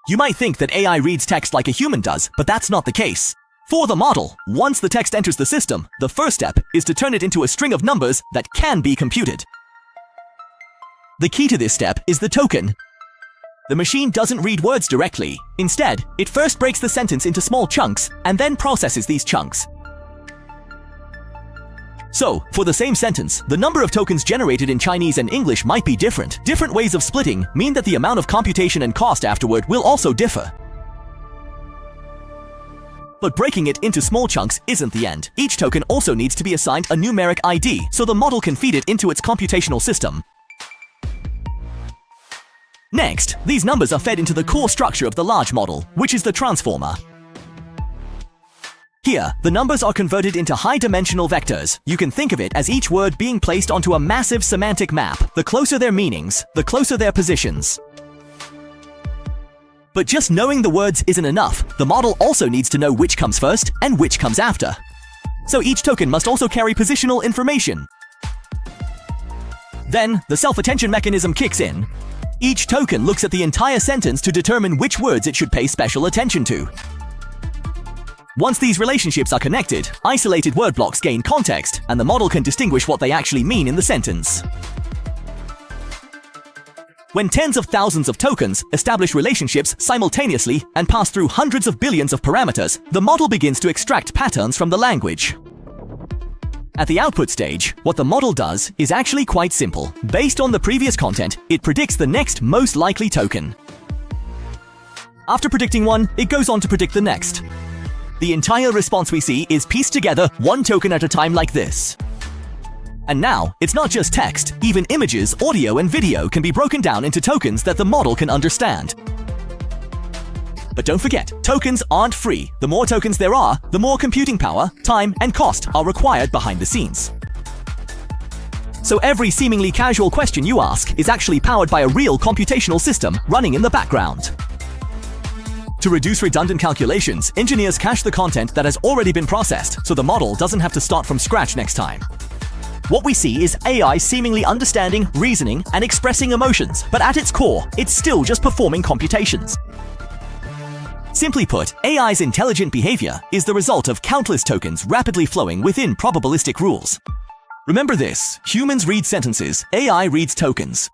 You might think that AI reads text like a human does, but that's not the case. For the model, once the text enters the system, the first step is to turn it into a string of numbers that can be computed. The key to this step is the token. The machine doesn't read words directly. Instead, it first breaks the sentence into small chunks and then processes these chunks. So, for the same sentence, the number of tokens generated in Chinese and English might be different. Different ways of splitting mean that the amount of computation and cost afterward will also differ. But breaking it into small chunks isn't the end. Each token also needs to be assigned a numeric ID so the model can feed it into its computational system. Next, these numbers are fed into the core structure of the large model, which is the transformer. Here, the numbers are converted into high-dimensional vectors. You can think of it as each word being placed onto a massive semantic map. The closer their meanings, the closer their positions. But just knowing the words isn't enough. The model also needs to know which comes first and which comes after. So each token must also carry positional information. Then, the self-attention mechanism kicks in. Each token looks at the entire sentence to determine which words it should pay special attention to. Once these relationships are connected, isolated word blocks gain context, and the model can distinguish what they actually mean in the sentence. When tens of thousands of tokens establish relationships simultaneously and pass through hundreds of billions of parameters, the model begins to extract patterns from the language. At the output stage, what the model does is actually quite simple. Based on the previous content, it predicts the next most likely token. After predicting one, it goes on to predict the next. The entire response we see is pieced together one token at a time like this. And now, it's not just text. Even images, audio, and video can be broken down into tokens that the model can understand. But don't forget, tokens aren't free. The more tokens there are, the more computing power, time, and cost are required behind the scenes. So every seemingly casual question you ask is actually powered by a real computational system running in the background. To reduce redundant calculations, engineers cache the content that has already been processed, so the model doesn't have to start from scratch next time. What we see is AI seemingly understanding, reasoning, and expressing emotions, but at its core, it's still just performing computations. Simply put, AI's intelligent behavior is the result of countless tokens rapidly flowing within probabilistic rules. Remember this: humans read sentences, AI reads tokens.